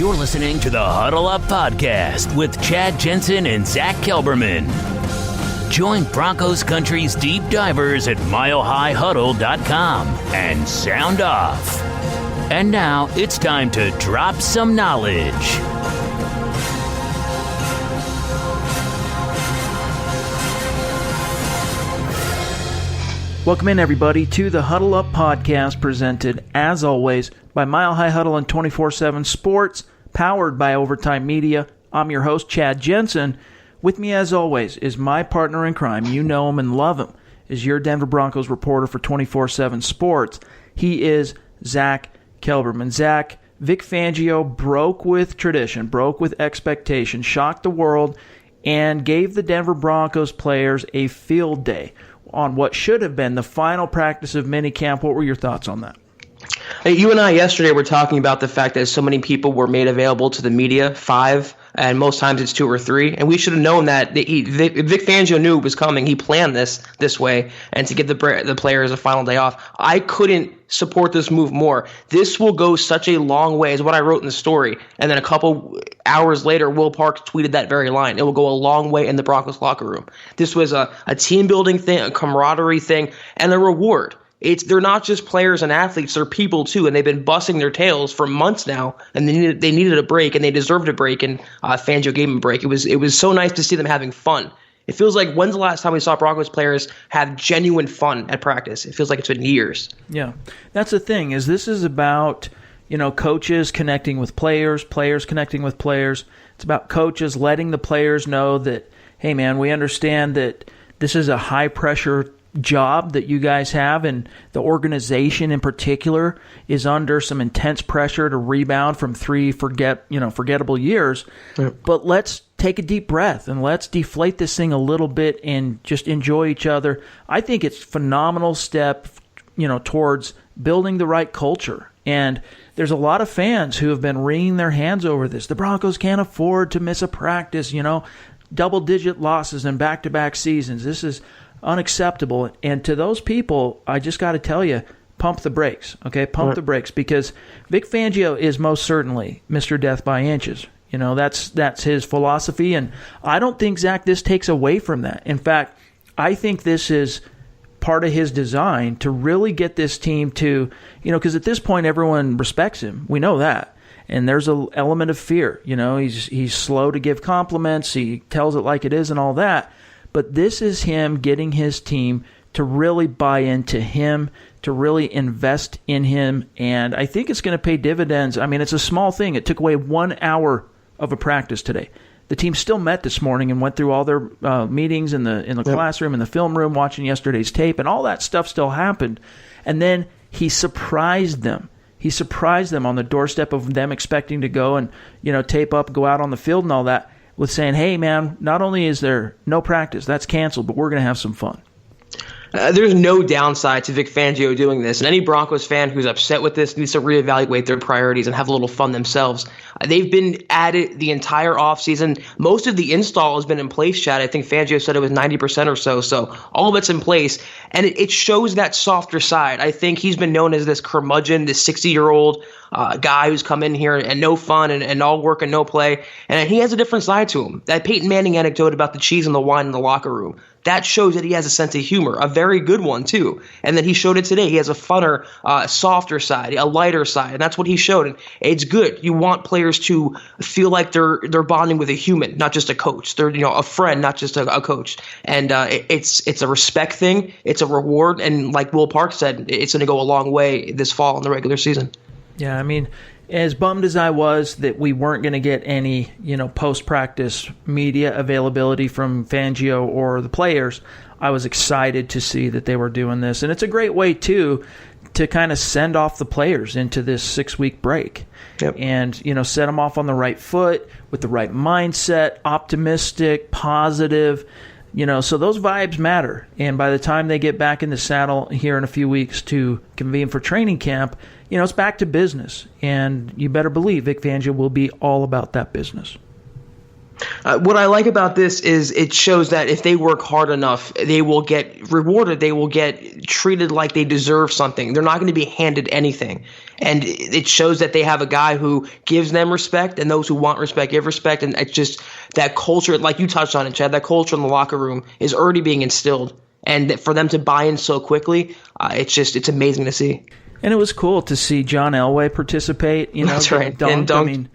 You're listening to the Huddle Up Podcast with Chad Jensen and Zack Kelberman. Join Broncos Country's deep divers at milehighhuddle.com and sound off. And now it's time to drop some knowledge. Welcome in, everybody, to the Huddle Up Podcast, presented, as always, by Mile High Huddle and 24/7 Sports, powered by Overtime Media. I'm your host, Chad Jensen. With me, as always, is my partner in crime. You know him and love him. Is your Denver Broncos reporter for 24/7 Sports. He is Zack Kelberman. Zack, Vic Fangio broke with tradition, broke with expectation, shocked the world, and gave the Denver Broncos players a field day on what should have been the final practice of minicamp. What were your thoughts on that? Hey, you and I yesterday were talking about the fact that so many people were made available to the media, 5, and most times it's 2 or 3. And we should have known that Vic Fangio knew it was coming. He planned this way, and to give the players a final day off. I couldn't support this move more. This will go such a long way, is what I wrote in the story. And then a couple hours later, Will Parks tweeted that very line. It will go a long way in the Broncos locker room. This was a team-building thing, a camaraderie thing, and a reward. They're not just players and athletes, they're people too, and they've been busting their tails for months now, and they needed a break, and they deserved a break, and Fangio gave them a break. It was so nice to see them having fun. It feels like, when's the last time we saw Broncos players have genuine fun at practice? It feels like it's been years. Yeah, that's the thing, is this is about, coaches connecting with players, players connecting with players. It's about coaches letting the players know that, hey man, we understand that this is a high-pressure job that you guys have, and the organization in particular is under some intense pressure to rebound from 3 forgettable years. Yep. But let's take a deep breath and let's deflate this thing a little bit and just enjoy each other. I think it's a phenomenal step, towards building the right culture. And there's a lot of fans who have been wringing their hands over this. The Broncos can't afford to miss a practice, double-digit losses in back-to-back seasons. This is unacceptable. And to those people, I just got to tell you, pump the brakes, okay? Pump the brakes, because Vic Fangio is most certainly Mr. Death by Inches. That's his philosophy, and I don't think, Zach, this takes away from that. In fact, I think this is part of his design to really get this team to, because at this point everyone respects him. We know that. And there's an element of fear. He's slow to give compliments. He tells it like it is and all that. But this is him getting his team to really buy into him, to really invest in him, and I think it's going to pay dividends. I mean, it's a small thing. It took away 1 hour of a practice today. The team still met this morning and went through all their meetings in the classroom, in the film room, watching yesterday's tape, and all that stuff still happened. And then he surprised them. He surprised them on the doorstep of them expecting to go and, tape up, go out on the field and all that, with saying, hey, man, not only is there no practice, that's canceled, but we're going to have some fun. There's no downside to Vic Fangio doing this, and any Broncos fan who's upset with this needs to reevaluate their priorities and have a little fun themselves. They've been at it the entire offseason. Most of the install has been in place, Chad. I think Fangio said it was 90% or so, so all of it's in place, and it shows that softer side. I think he's been known as this curmudgeon, this 60-year-old guy who's come in here and no fun and all work and no play, and he has a different side to him. That Peyton Manning anecdote about the cheese and the wine in the locker room, that shows that he has a sense of humor, a very good one too. And then he showed it today. He has a funner, softer side, a lighter side, and that's what he showed. And it's good. You want players to feel like they're bonding with a human, not just a coach. They're a friend, not just a coach. And it's a respect thing. It's a reward. And like Will Parks said, it's going to go a long way this fall in the regular season. Yeah, I mean, as bummed as I was that we weren't going to get any, post-practice media availability from Fangio or the players, I was excited to see that they were doing this. And it's a great way, too, to kind of send off the players into this 6-week break. Yep. And, set them off on the right foot, with the right mindset, optimistic, positive. So those vibes matter. And by the time they get back in the saddle here in a few weeks to convene for training camp, it's back to business. And you better believe Vic Fangio will be all about that business. What I like about this is it shows that if they work hard enough, they will get rewarded. They will get treated like they deserve something. They're not going to be handed anything. And it shows that they have a guy who gives them respect, and those who want respect give respect. And it's just that culture, like you touched on it, Chad, that culture in the locker room is already being instilled. And for them to buy in so quickly, it's amazing to see. And it was cool to see John Elway participate. That's right. And I mean,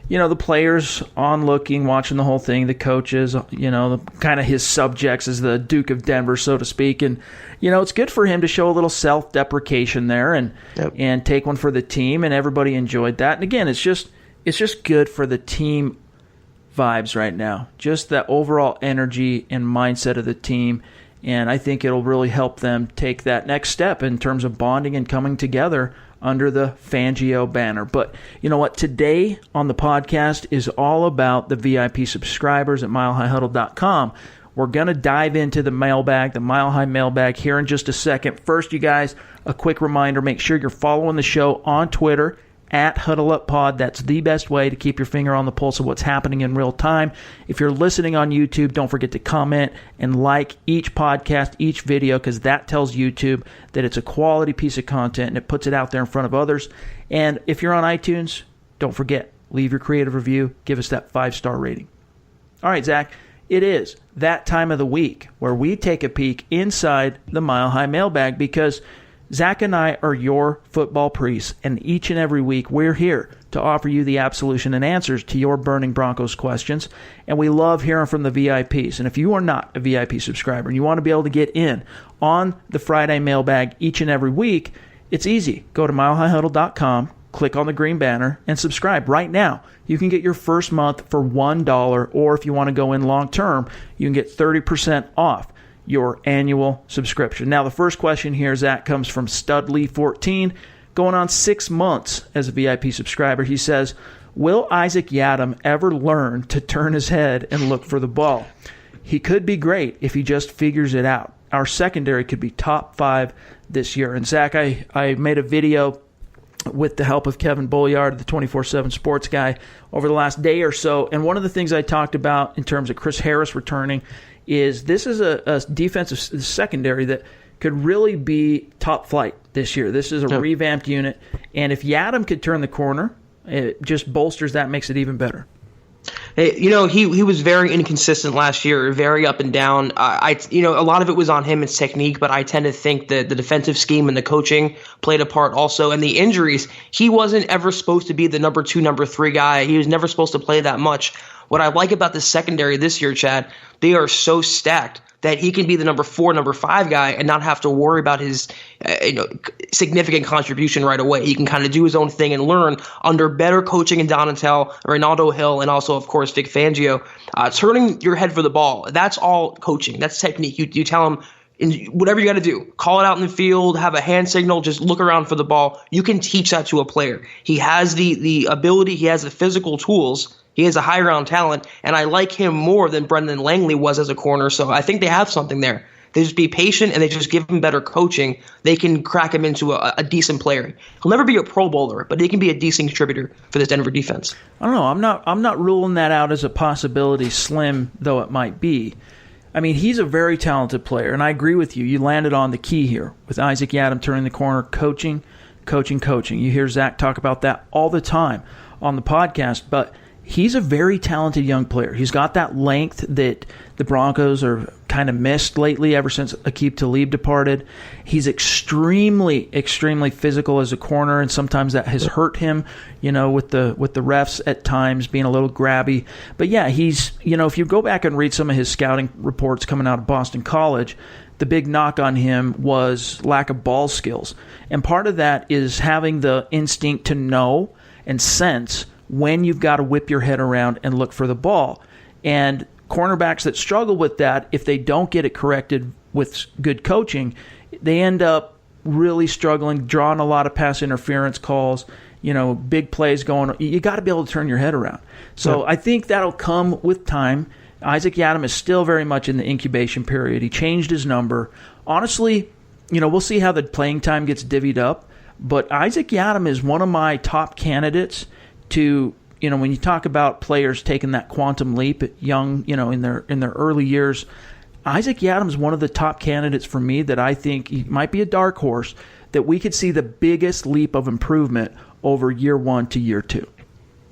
the players onlooking, watching the whole thing, the coaches, kind of his subjects as the Duke of Denver, so to speak. And, it's good for him to show a little self-deprecation there and take one for the team, and everybody enjoyed that. And again, it's just good for the team vibes right now, just that overall energy and mindset of the team. And I think it'll really help them take that next step in terms of bonding and coming together under the Fangio banner. But you know what? Today on the podcast is all about the VIP subscribers at milehighhuddle.com. We're going to dive into the mailbag, the Mile High Mailbag, here in just a second. First, you guys, a quick reminder, make sure you're following the show on Twitter, at HuddleUpPod. That's the best way to keep your finger on the pulse of what's happening in real time. If you're listening on YouTube, don't forget to comment and like each podcast, each video, because that tells YouTube that it's a quality piece of content and it puts it out there in front of others. And if you're on iTunes, don't forget, leave your creative review, give us that 5-star rating. All right, Zach, it is that time of the week where we take a peek inside the Mile High Mailbag, because Zach and I are your football priests, and each and every week we're here to offer you the absolution and answers to your burning Broncos questions, and we love hearing from the VIPs. And if you are not a VIP subscriber and you want to be able to get in on the Friday mailbag each and every week, it's easy. Go to milehighhuddle.com, click on the green banner, and subscribe right now. You can get your first month for $1, or if you want to go in long term, you can get 30% off your annual subscription. Now, the first question here, Zach, comes from Studley14, going on 6 months as a VIP subscriber. He says, will Isaac Yiadom ever learn to turn his head and look for the ball? He could be great if he just figures it out. Our secondary could be top 5 this year. And Zach, I made a video with the help of Kevin Bolliard, the 24/7 sports guy, over the last day or so. And one of the things I talked about in terms of Chris Harris returning is this is a defensive secondary that could really be top flight this year. This is a revamped unit. And if Yeddam could turn the corner, it just bolsters that, makes it even better. Hey, he was very inconsistent last year, very up and down. A lot of it was on him, his technique, but I tend to think that the defensive scheme and the coaching played a part also. And the injuries, he wasn't ever supposed to be the number 2, number 3 guy. He was never supposed to play that much. What I like about the secondary this year, Chad, they are so stacked that he can be the number 4, number 5 guy and not have to worry about his significant contribution right away. He can kind of do his own thing and learn under better coaching in Donatel, Ronaldo Hill, and also, of course, Vic Fangio. Turning your head for the ball, that's all coaching. That's technique. You tell him, whatever you got to do, call it out in the field, have a hand signal, just look around for the ball. You can teach that to a player. He has the ability, he has the physical tools. He has a high-round talent, and I like him more than Brendan Langley was as a corner, so I think they have something there. They just be patient, and they just give him better coaching. They can crack him into a decent player. He'll never be a Pro Bowler, but he can be a decent contributor for this Denver defense. I don't know. I'm not ruling that out as a possibility, slim though it might be. I mean, he's a very talented player, and I agree with you. You landed on the key here with Isaac Yiadom turning the corner, coaching. You hear Zach talk about that all the time on the podcast, but he's a very talented young player. He's got that length that the Broncos are kind of missed lately ever since Aqib Talib departed. He's extremely, extremely physical as a corner, and sometimes that has hurt him, with the refs at times being a little grabby. But yeah, he's, if you go back and read some of his scouting reports coming out of Boston College, the big knock on him was lack of ball skills. And part of that is having the instinct to know and sense when you've got to whip your head around and look for the ball. And cornerbacks that struggle with that, if they don't get it corrected with good coaching, they end up really struggling, drawing a lot of pass interference calls, big plays going. You got to be able to turn your head around. So I think that'll come with time. Isaac Yiadom is still very much in the incubation period. He changed his number. Honestly, we'll see how the playing time gets divvied up, but Isaac Yiadom is one of my top candidates to, when you talk about players taking that quantum leap at young, in their early years, Isaac Yiadom is one of the top candidates for me that I think he might be a dark horse, that we could see the biggest leap of improvement over year 1 to year 2.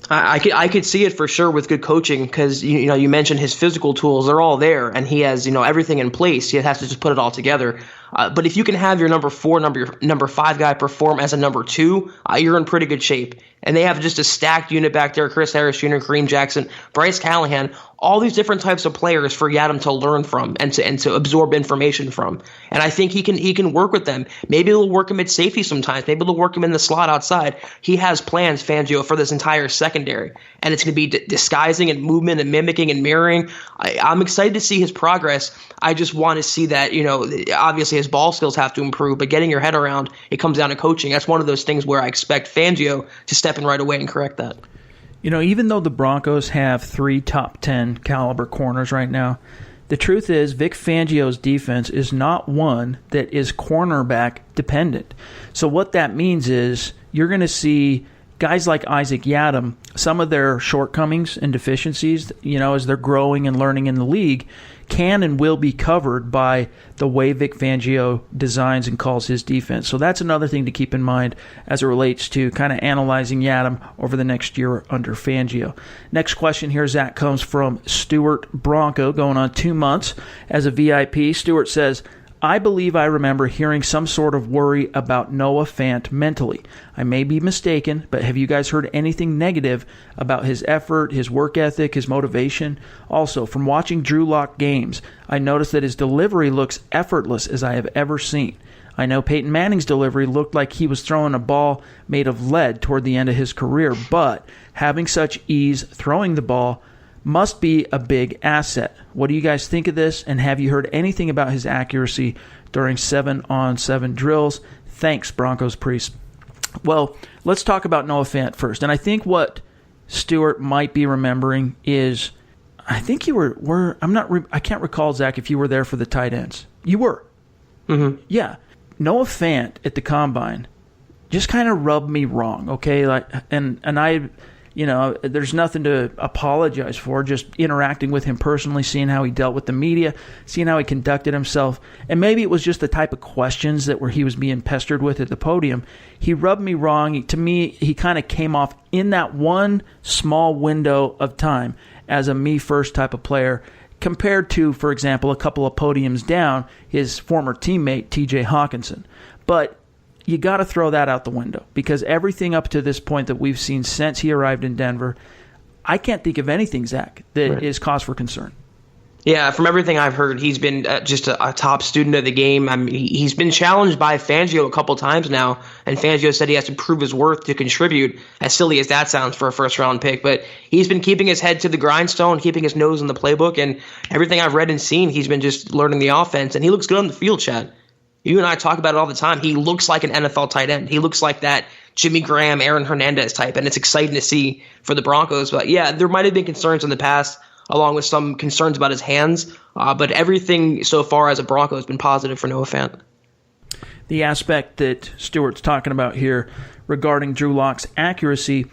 I could see it for sure with good coaching, because you mentioned his physical tools, they're all there, and he has everything in place. He has to just put it all together. But if you can have your number 4, number 5 guy perform as a number 2, you're in pretty good shape. And they have just a stacked unit back there: Chris Harris Jr., Kareem Jackson, Bryce Callahan, all these different types of players for Yeddam to learn from and to absorb information from. And I think he can work with them. Maybe they'll work him at safety sometimes. Maybe they'll work him in the slot outside. He has plans, Fangio, for this entire secondary, and it's going to be disguising and movement and mimicking and mirroring. I'm excited to see his progress. I just want to see that, obviously his ball skills have to improve, but getting your head around, it comes down to coaching. That's one of those things where I expect Fangio to step in right away and correct that. Even though the Broncos have 3 top 10 caliber corners right now, the truth is Vic Fangio's defense is not one that is cornerback dependent. So what that means is you're going to see guys like Isaac Yiadom, some of their shortcomings and deficiencies, as they're growing and learning in the league, can and will be covered by the way Vic Fangio designs and calls his defense. So that's another thing to keep in mind as it relates to kind of analyzing Yeddam over the next year under Fangio. Next question here, Zach, comes from Stewart Bronco, going on 2 months as a VIP. Stewart says, I believe I remember hearing some sort of worry about Noah Fant mentally. I may be mistaken, but have you guys heard anything negative about his effort, his work ethic, his motivation? Also, from watching Drew Lock games, I noticed that his delivery looks effortless as I have ever seen. I know Peyton Manning's delivery looked like he was throwing a ball made of lead toward the end of his career, but having such ease throwing the ball must be a big asset. What do you guys think of this? And have you heard anything about his accuracy during 7-on-7 drills? Thanks, Broncos Priest. Well, let's talk about Noah Fant first. And I think what Stewart might be remembering is, I think you were I can't recall, Zach, if you were there for the tight ends. You were. Mm-hmm. Yeah. Noah Fant at the Combine just kind of rubbed me wrong, okay? And I... there's nothing to apologize for, just interacting with him personally, seeing how he dealt with the media, seeing how he conducted himself. And maybe it was just the type of questions that he was being pestered with at the podium. He rubbed me wrong. To me, he kind of came off in that one small window of time as a me-first type of player, compared to, for example, a couple of podiums down, his former teammate, T.J. Hawkinson. But you got to throw that out the window, because everything up to this point that we've seen since he arrived in Denver, I can't think of anything, Zach, that is cause for concern. Yeah, from everything I've heard, he's been just a top student of the game. I mean, he's been challenged by Fangio a couple times now, and Fangio said he has to prove his worth to contribute, as silly as that sounds for a first-round pick. But he's been keeping his head to the grindstone, keeping his nose in the playbook, and everything I've read and seen, he's been just learning the offense, and he looks good on the field, Chad. You and I talk about it all the time. He looks like an NFL tight end. He looks like that Jimmy Graham, Aaron Hernandez type, and it's exciting to see for the Broncos. But, yeah, there might have been concerns in the past, along with some concerns about his hands. But everything so far as a Bronco has been positive for Noah Fant. The aspect that Stewart's talking about here regarding Drew Lock's accuracy,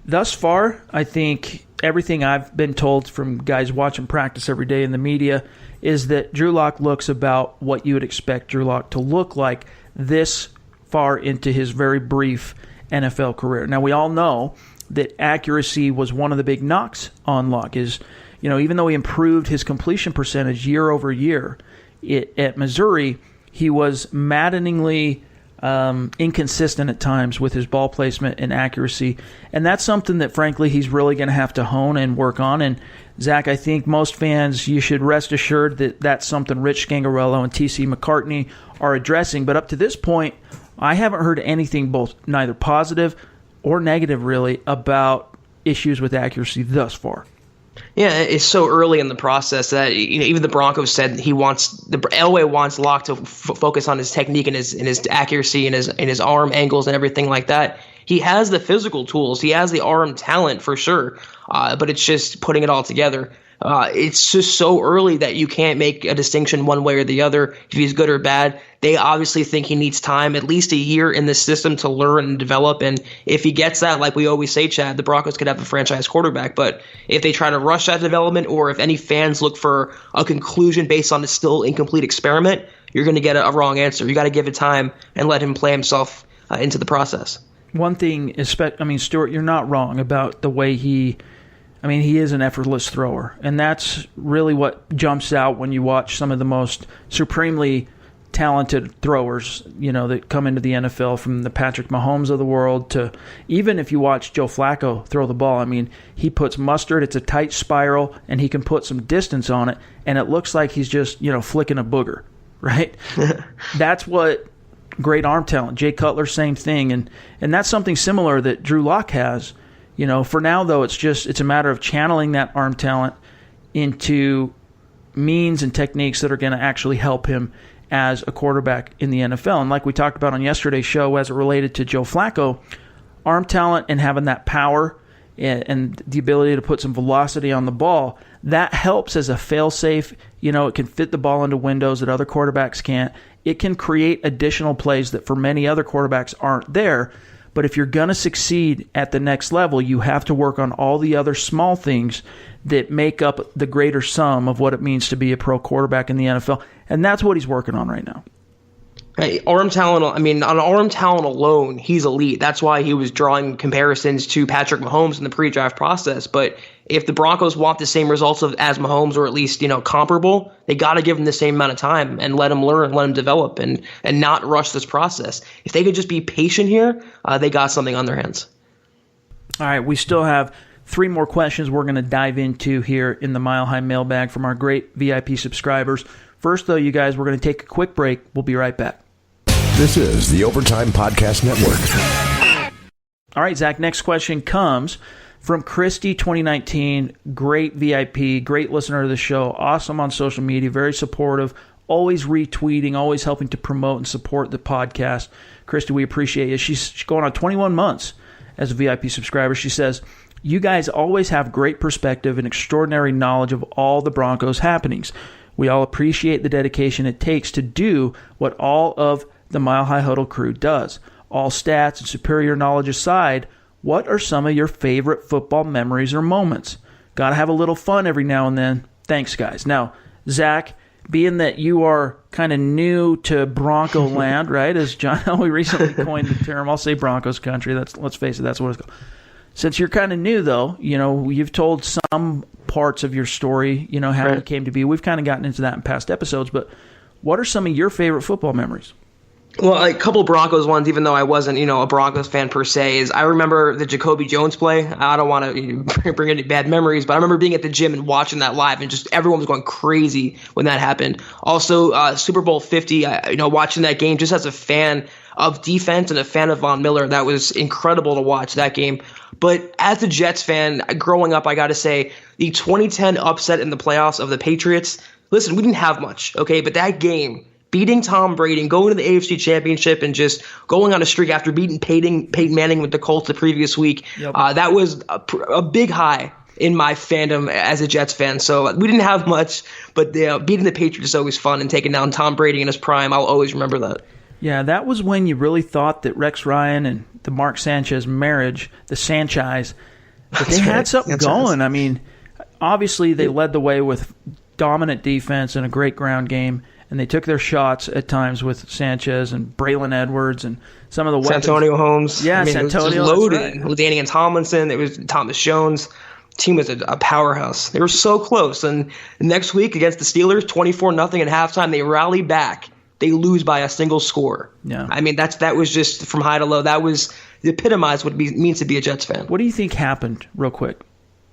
thus far, I think everything I've been told from guys watching practice every day in the media is that Drew Lock looks about what you would expect Drew Lock to look like this far into his very brief NFL career. Now, we all know that accuracy was one of the big knocks on Lock. Even though he improved his completion percentage year over year at Missouri, he was maddeningly inconsistent at times with his ball placement and accuracy. And that's something that, frankly, he's really going to have to hone and work on. And, Zach, I think most fans, you should rest assured that that's something Rich Scangarello and T.C. McCartney are addressing. But up to this point, I haven't heard anything neither positive or negative, really, about issues with accuracy thus far. Yeah, it's so early in the process that even the Broncos said Elway wants Locke to focus on his technique and his accuracy and his arm angles and everything like that. He has the physical tools, he has the arm talent for sure, but it's just putting it all together. it's just so early that you can't make a distinction one way or the other if he's good or bad. They obviously think he needs time, at least a year in the system to learn and develop. And if he gets that, like we always say, Chad, the Broncos could have a franchise quarterback. But if they try to rush that development, or if any fans look for a conclusion based on a still incomplete experiment, you're going to get a wrong answer. You got to give it time and let him play himself into the process. One thing is, Stewart, you're not wrong about the way he is an effortless thrower. And that's really what jumps out when you watch some of the most supremely talented throwers, that come into the NFL, from the Patrick Mahomes of the world to even if you watch Joe Flacco throw the ball. He puts mustard, it's a tight spiral, and he can put some distance on it, and it looks like he's just, flicking a booger, right? That's what great arm talent. Jay Cutler, same thing. And that's something similar that Drew Lock has. For now, though, it's a matter of channeling that arm talent into means and techniques that are going to actually help him as a quarterback in the NFL. And like we talked about on yesterday's show as it related to Joe Flacco, arm talent and having that power and the ability to put some velocity on the ball, that helps as a fail-safe. It can fit the ball into windows that other quarterbacks can't. It can create additional plays that for many other quarterbacks aren't there. But if you're going to succeed at the next level, you have to work on all the other small things that make up the greater sum of what it means to be a pro quarterback in the NFL. And that's what he's working on right now. Hey, arm talent, on arm talent alone, he's elite. That's why he was drawing comparisons to Patrick Mahomes in the pre-draft process. But if the Broncos want the same results as Mahomes, or at least, comparable, they got to give him the same amount of time and let him learn, let him develop, and not rush this process. If they could just be patient here, they got something on their hands. All right, we still have 3 more questions we're going to dive into here in the Mile High Mailbag from our great VIP subscribers. First, though, you guys, we're going to take a quick break. We'll be right back. This is the Overtime Podcast Network. All right, Zach, next question comes from Christie 2019. Great VIP, great listener to the show, awesome on social media, very supportive, always retweeting, always helping to promote and support the podcast. Christie, we appreciate you. She's going on 21 months as a VIP subscriber. She says, you guys always have great perspective and extraordinary knowledge of all the Broncos happenings. We all appreciate the dedication it takes to do what all of the Mile High Huddle crew does. All stats and superior knowledge aside, what are some of your favorite football memories or moments? Got to have a little fun every now and then. Thanks, guys. Now, Zach, being that you are kind of new to Bronco land, right? As John, we recently coined the term. I'll say Broncos country. Let's face it, that's what it's called. Since you're kind of new, though, you've told some parts of your story, how right. you came to be. We've kind of gotten into that in past episodes, but what are some of your favorite football memories? Well, a couple Broncos ones, even though I wasn't, a Broncos fan per se, is I remember the Jacoby Jones play. I don't want to bring any bad memories, but I remember being at the gym and watching that live, and just everyone was going crazy when that happened. Also, Super Bowl 50, watching that game just as a fan of defense and a fan of Von Miller, that was incredible to watch that game. But as a Jets fan, growing up, I got to say, the 2010 upset in the playoffs of the Patriots, listen, we didn't have much, okay? But that game, beating Tom Brady and going to the AFC Championship and just going on a streak after beating Peyton Manning with the Colts the previous week, that was a big high in my fandom as a Jets fan. So we didn't have much, but beating the Patriots is always fun, and taking down Tom Brady in his prime, I'll always remember that. Yeah, that was when you really thought that Rex Ryan and the Mark Sanchez marriage, the Sanchez, that they had something going. I mean, obviously they led the way with dominant defense and a great ground game, and they took their shots at times with Sanchez and Braylon Edwards and some of the weapons. Santonio Holmes. Yeah, Santonio. It was loaded. Right. With Danny Tomlinson, it was Thomas Jones. Team was a powerhouse. They were so close. And next week against the Steelers, 24-0 at halftime, they rally back. They lose by a single score. Yeah. I mean, that was just from high to low. That was the epitomized what it means to be a Jets fan. What do you think happened, real quick,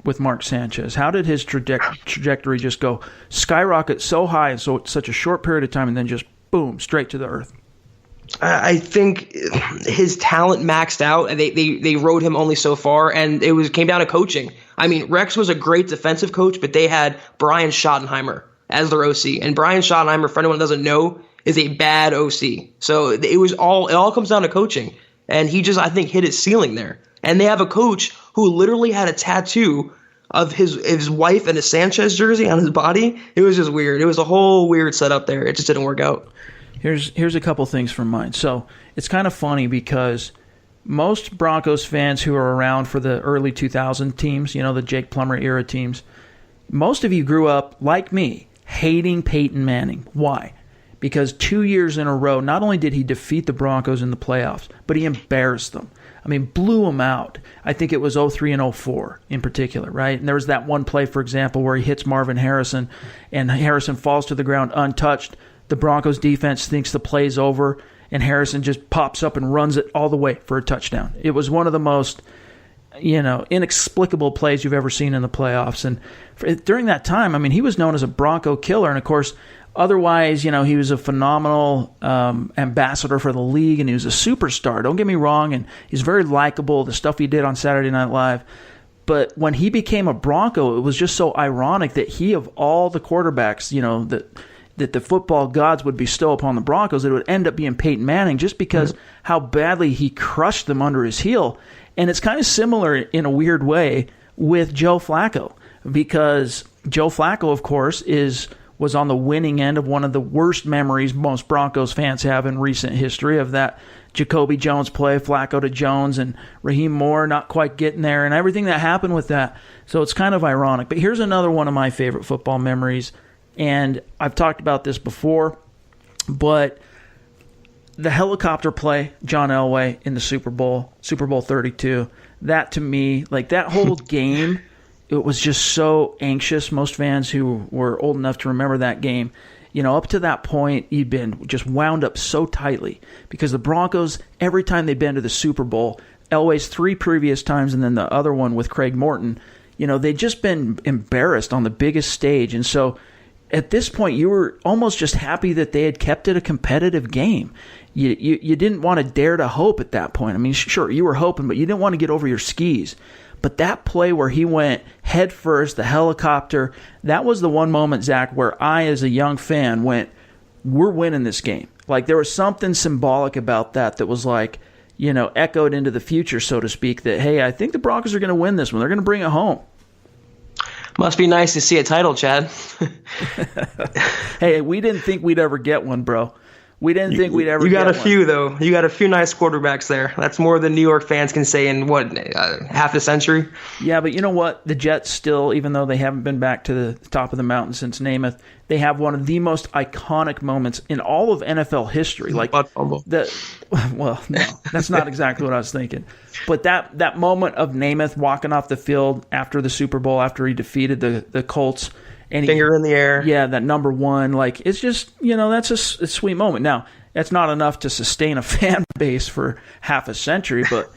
with Mark Sanchez? How did his trajectory just go skyrocket so high in such a short period of time, and then just boom, straight to the earth? I think his talent maxed out, and they rode him only so far, and it came down to coaching. I mean, Rex was a great defensive coach, but they had Brian Schottenheimer as their OC, and Brian Schottenheimer, for anyone who doesn't know, is a bad OC. So it all comes down to coaching, and he just, I think, hit his ceiling there. And they have a coach who literally had a tattoo of his wife and a Sanchez jersey on his body. It was just weird. It was a whole weird setup there. It just didn't work out. Here's a couple things from mine. So it's kind of funny because most Broncos fans who are around for the early 2000 teams, the Jake Plummer era teams, most of you grew up, like me, hating Peyton Manning. Why? Because 2 years in a row, not only did he defeat the Broncos in the playoffs, but he embarrassed them. I mean, blew them out. I think it was 03 and 04 in particular, right? And there was that one play, for example, where he hits Marvin Harrison, and Harrison falls to the ground untouched. The Broncos defense thinks the play's over, and Harrison just pops up and runs it all the way for a touchdown. It was one of the most, inexplicable plays you've ever seen in the playoffs. And during that time, I mean, he was known as a Bronco killer, and of course, otherwise, he was a phenomenal ambassador for the league, and he was a superstar. Don't get me wrong, and he's very likable, the stuff he did on Saturday Night Live. But when he became a Bronco, it was just so ironic that he, of all the quarterbacks, that the football gods would bestow upon the Broncos, it would end up being Peyton Manning just because how badly he crushed them under his heel. And it's kind of similar in a weird way with Joe Flacco, because Joe Flacco, of course, was on the winning end of one of the worst memories most Broncos fans have in recent history of that Jacoby Jones play, Flacco to Jones, and Raheem Moore not quite getting there, and everything that happened with that. So it's kind of ironic. But here's another one of my favorite football memories, and I've talked about this before, but the helicopter play, John Elway in the Super Bowl 32, that to me, like that whole game, it was just so anxious. Most fans who were old enough to remember that game, up to that point, you'd been just wound up so tightly because the Broncos, every time they'd been to the Super Bowl, Elway's 3 previous times and then the other one with Craig Morton, they'd just been embarrassed on the biggest stage. And so at this point, you were almost just happy that they had kept it a competitive game. You didn't want to dare to hope at that point. I mean, sure, you were hoping, but you didn't want to get over your skis. But that play where he went head first, the helicopter, that was the one moment, Zach, where I, as a young fan, went, we're winning this game. Like, there was something symbolic about that was like, echoed into the future, so to speak, that, hey, I think the Broncos are going to win this one. They're going to bring it home. Must be nice to see a title, Chad. Hey, we didn't think we'd ever get one, bro. We didn't think we'd ever get one. You got a few, though. You got a few nice quarterbacks there. That's more than New York fans can say in, half a century? Yeah, but you know what? The Jets still, even though they haven't been back to the top of the mountain since Namath, they have one of the most iconic moments in all of NFL history. Like butt fumble. Well, no, that's not exactly what I was thinking. But that moment of Namath walking off the field after the Super Bowl, after he defeated the Colts, and finger in the air. Yeah, that number one. Like, it's just, that's a sweet moment. Now, that's not enough to sustain a fan base for half a century, but,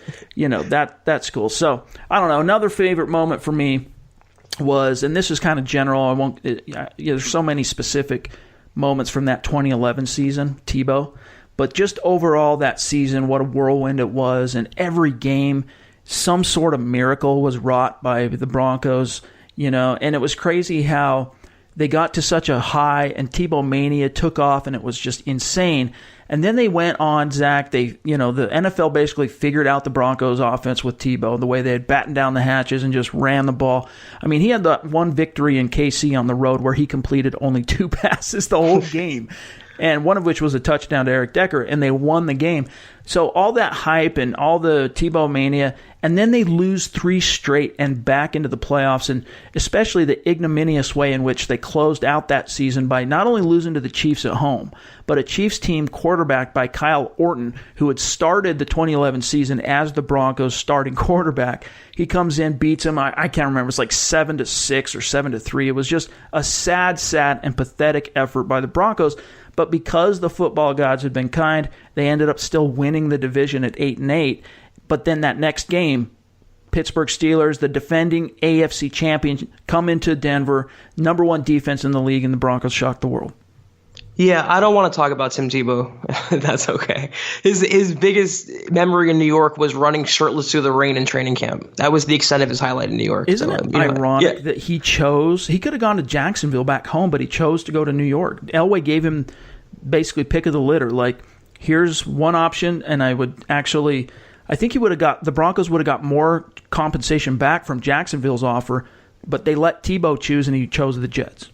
that's cool. So, I don't know. Another favorite moment for me was, and this is kind of general, there's so many specific moments from that 2011 season, Tebow, but just overall that season, what a whirlwind it was, and every game, some sort of miracle was wrought by the Broncos. And it was crazy how they got to such a high, and Tebow mania took off, and it was just insane. And then they went on, Zach, the NFL basically figured out the Broncos offense with Tebow, the way they had battened down the hatches and just ran the ball. I mean, he had that one victory in KC on the road where he completed only 2 passes the whole game, and one of which was a touchdown to Eric Decker, and they won the game. So all that hype and all the Tebow mania, and then they lose 3 straight and back into the playoffs, and especially the ignominious way in which they closed out that season by not only losing to the Chiefs at home, but a Chiefs team quarterbacked by Kyle Orton, who had started the 2011 season as the Broncos' starting quarterback. He comes in, beats him. I can't remember. It's like 7-6 or 7-3. It was just a sad, and pathetic effort by the Broncos. But because the football gods had been kind, they ended up still winning the division at 8-8. But then that next game, Pittsburgh Steelers, the defending AFC champion, come into Denver, number 1 defense in the league, and the Broncos shocked the world. Yeah, I don't want to talk about Tim Tebow. That's okay. His biggest memory in New York was running shirtless through the rain in training camp. That was the extent of his highlight in New York. Isn't it ironic that he could have gone to Jacksonville back home, but he chose to go to New York. Elway gave him basically pick of the litter. Like, here's one option, and I think the Broncos would have got more compensation back from Jacksonville's offer, but they let Tebow choose, and he chose the Jets.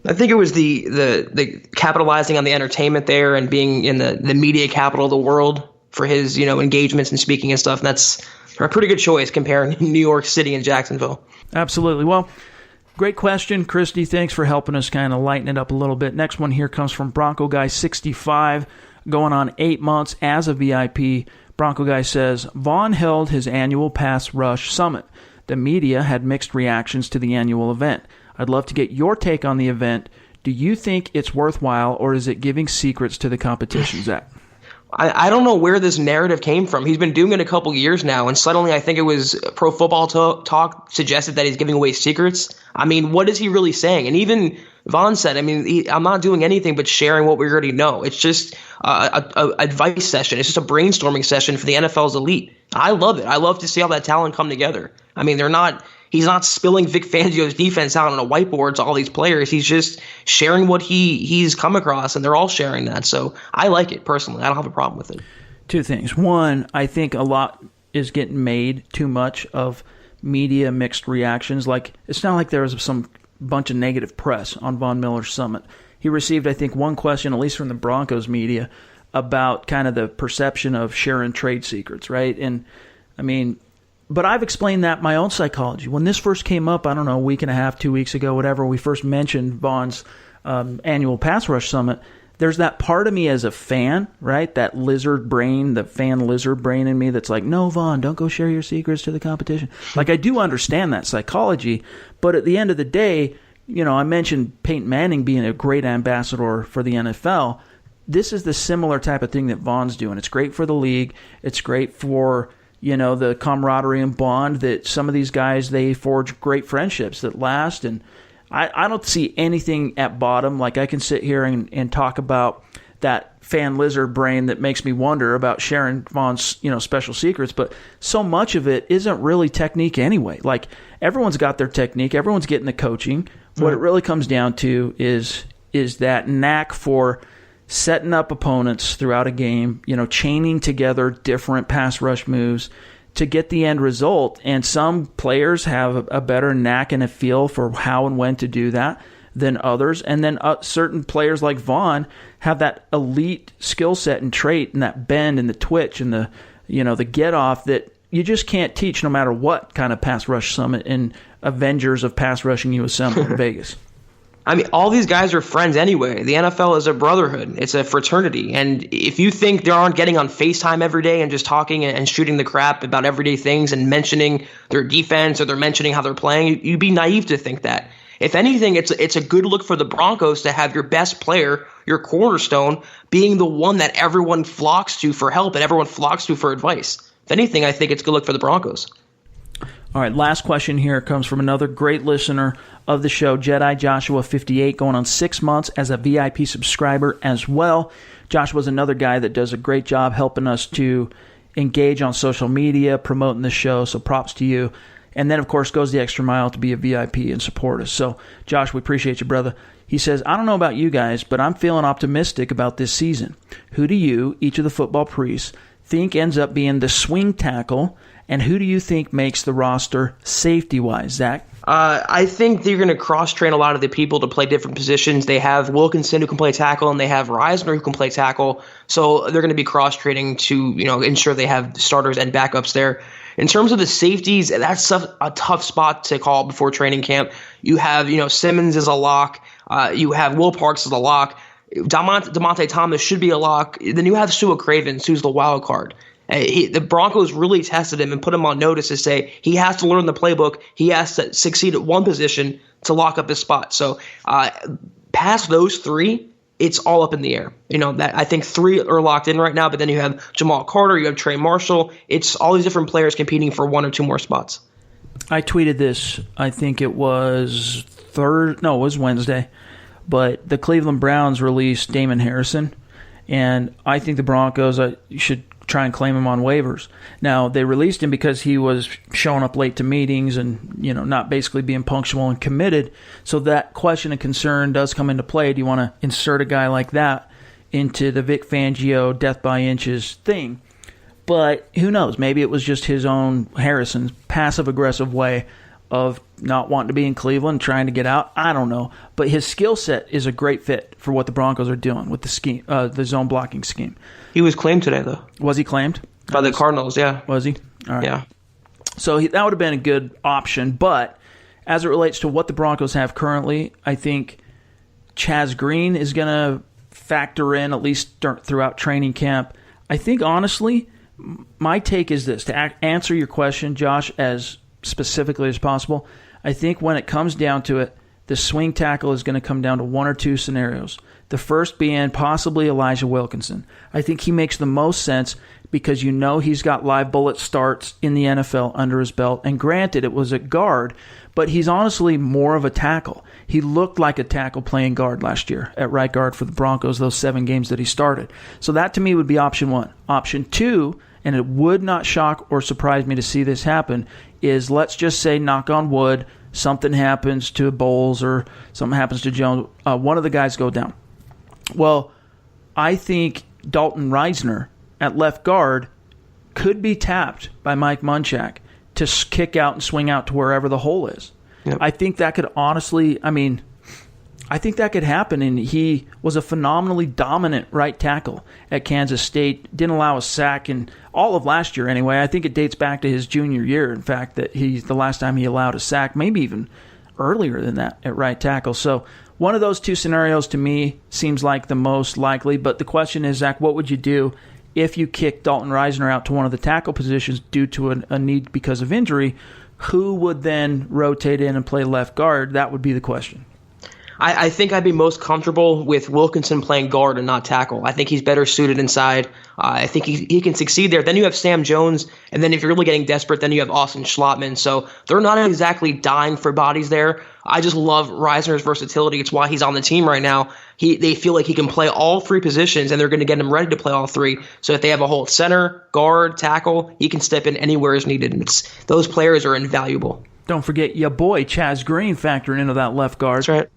I think it was the capitalizing on the entertainment there and being in the media capital of the world for his, engagements and speaking and stuff. And that's a pretty good choice comparing New York City and Jacksonville. Absolutely. Well, great question, Christie. Thanks for helping us kind of lighten it up a little bit. Next one here comes from Bronco Guy 65, going on 8 months as a VIP. Bronco Guy says, Vaughn held his annual Pass Rush Summit. The media had mixed reactions to the annual event. I'd love to get your take on the event. Do you think it's worthwhile, or is it giving secrets to the competition, Zach? I don't know where this narrative came from. He's been doing it a couple years now, and suddenly I think it was Pro Football Talk suggested that he's giving away secrets. I mean, what is he really saying? And even Vaughn said, I'm not doing anything but sharing what we already know. It's just a advice session. It's just a brainstorming session for the NFL's elite. I love it. I love to see all that talent come together. I mean, he's not spilling Vic Fangio's defense out on a whiteboard to all these players. He's just sharing what he's come across, and they're all sharing that. So I like it personally. I don't have a problem with it. Two things. One, I think a lot is getting made too much of media mixed reactions. Like, it's not like there was some bunch of negative press on Von Miller's summit. He received, I think, one question, at least from the Broncos media, about kind of the perception of sharing trade secrets, right? And, but I've explained that my own psychology. When this first came up, I don't know, a week and a half, 2 weeks ago, whatever, we first mentioned Vaughn's annual Pass Rush Summit, there's that part of me as a fan, right? That lizard brain, the fan lizard brain in me that's like, no, Vaughn, don't go share your secrets to the competition. Like, I do understand that psychology, but at the end of the day, I mentioned Peyton Manning being a great ambassador for the NFL. This is the similar type of thing that Vaughn's doing. It's great for the league. It's great for the camaraderie and bond that some of these guys, they forge great friendships that last. And I don't see anything at bottom. Like, I can sit here and talk about that fan lizard brain that makes me wonder about sharing Vaughn's, special secrets. But so much of it isn't really technique anyway. Like, everyone's got their technique. Everyone's getting the coaching. What it really comes down to is that knack for setting up opponents throughout a game, chaining together different pass rush moves to get the end result. And some players have a better knack and a feel for how and when to do that than others. And then certain players like Vaughn have that elite skill set and trait and that bend and the twitch and the get off that you just can't teach no matter what kind of pass rush summit and Avengers of pass rushing you assemble in Vegas. All these guys are friends anyway. The NFL is a brotherhood. It's a fraternity. And if you think they aren't getting on FaceTime every day and just talking and shooting the crap about everyday things and mentioning their defense or they're mentioning how they're playing, you'd be naive to think that. If anything, it's a good look for the Broncos to have your best player, your cornerstone, being the one that everyone flocks to for help and everyone flocks to for advice. If anything, I think it's a good look for the Broncos. All right, last question here comes from another great listener of the show, Jedi Joshua 58, going on 6 months as a VIP subscriber as well. Joshua's another guy that does a great job helping us to engage on social media, promoting the show, so props to you. And then, of course, goes the extra mile to be a VIP and support us. So, Josh, we appreciate you, brother. He says, I don't know about you guys, but I'm feeling optimistic about this season. Who do you, each of the football priests, think ends up being the swing tackle, and who do you think makes the roster safety-wise, Zach? I think they're going to cross-train a lot of the people to play different positions. They have Wilkinson who can play tackle, and they have Reisner who can play tackle. So they're going to be cross-training to ensure they have starters and backups there. In terms of the safeties, that's a tough spot to call before training camp. You have Simmons as a lock. You have Will Parks as a lock. Demonte Thomas should be a lock. Then you have Sua Cravens, who's the wild card. The Broncos really tested him and put him on notice to say he has to learn the playbook. He has to succeed at one position to lock up his spot. So past those three, it's all up in the air. I think three are locked in right now, but then you have Jamal Carter, you have Trey Marshall. It's all these different players competing for one or two more spots. I tweeted this, I think it was Wednesday, but the Cleveland Browns released Damon Harrison, and I think the Broncos should try and claim him on waivers. Now, they released him because he was showing up late to meetings and, not basically being punctual and committed. So that question and concern does come into play. Do you want to insert a guy like that into the Vic Fangio death by inches thing? But who knows? Maybe it was just his own Harrison's passive-aggressive way of not wanting to be in Cleveland, trying to get out. I don't know. But his skill set is a great fit for what the Broncos are doing with the scheme, the zone blocking scheme. He was claimed today, though. Was he claimed? By the Cardinals, yeah. Was he? All right. Yeah. So that would have been a good option. But as it relates to what the Broncos have currently, I think Chaz Green is going to factor in at least throughout training camp. I think, honestly, my take is this. To answer your question, Josh, as specifically as possible, I think when it comes down to it, the swing tackle is going to come down to one or two scenarios. The first being possibly Elijah Wilkinson. I think he makes the most sense because you know he's got live bullet starts in the NFL under his belt. And granted, it was at guard, but he's honestly more of a tackle. He looked like a tackle playing guard last year at right guard for the Broncos, those 7 games that he started. So that to me would be option one. Option two, and it would not shock or surprise me to see this happen, is let's just say, knock on wood, something happens to Bowles or something happens to Jones. One of the guys go down. Well, I think Dalton Reisner at left guard could be tapped by Mike Munchak to kick out and swing out to wherever the hole is. Yep. I think that could honestly, I think that could happen, and he was a phenomenally dominant right tackle at Kansas State. Didn't allow a sack in all of last year anyway. I think it dates back to his junior year, in fact, that he's the last time he allowed a sack, maybe even earlier than that at right tackle. So one of those two scenarios to me seems like the most likely, but the question is, Zach, what would you do if you kick Dalton Reisner out to one of the tackle positions due to a need because of injury? Who would then rotate in and play left guard? That would be the question. I think I'd be most comfortable with Wilkinson playing guard and not tackle. I think he's better suited inside. I think he can succeed there. Then you have Sam Jones, and then if you're really getting desperate, then you have Austin Schlottman. So they're not exactly dying for bodies there. I just love Reisner's versatility. It's why he's on the team right now. They feel like he can play all 3 positions, and they're going to get him ready to play all 3. So if they have a hole at center, guard, tackle, he can step in anywhere as needed. And those players are invaluable. Don't forget your boy Chaz Green factoring into that left guard. That's right.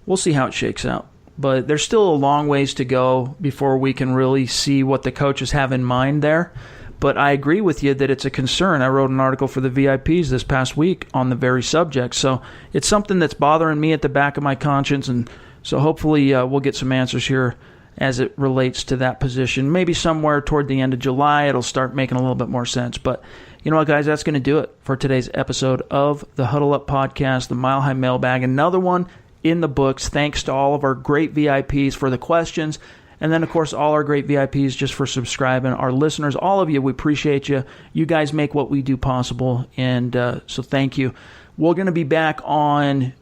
We'll see how it shakes out. But there's still a long ways to go before we can really see what the coaches have in mind there. But I agree with you that it's a concern. I wrote an article for the VIPs this past week on the very subject. So it's something that's bothering me at the back of my conscience. And so hopefully we'll get some answers here as it relates to that position. Maybe somewhere toward the end of July it'll start making a little bit more sense. But you know what, guys? That's going to do it for today's episode of the Huddle Up Podcast, the Mile High Mailbag. Another one in the books. Thanks to all of our great VIPs for the questions. And then, of course, all our great VIPs just for subscribing. Our listeners, all of you, we appreciate you. You guys make what we do possible. And so thank you. We're going to be back on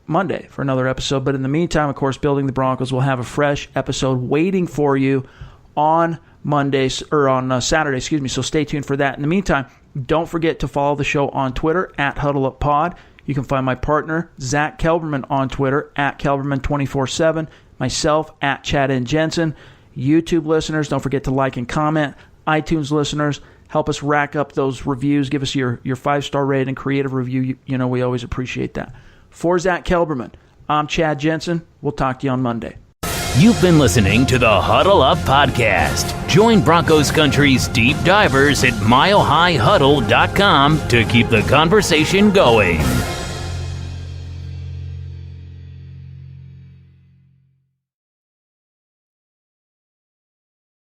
Monday for another episode. But in the meantime, of course, Building the Broncos will have a fresh episode waiting for you on Mondays or on Saturday, So stay tuned for that. In the meantime, don't forget to follow the show on Twitter at HuddleUpPod. You can find my partner, Zack Kelberman, on Twitter, at Kelberman247. Myself, at Chad and Jensen. YouTube listeners, don't forget to like and comment. iTunes listeners, help us rack up those reviews. Give us your 5-star rating, creative review. You know, we always appreciate that. For Zack Kelberman, I'm Chad Jensen. We'll talk to you on Monday. You've been listening to the Huddle Up Podcast. Join Broncos Country's deep divers at milehighhuddle.com to keep the conversation going.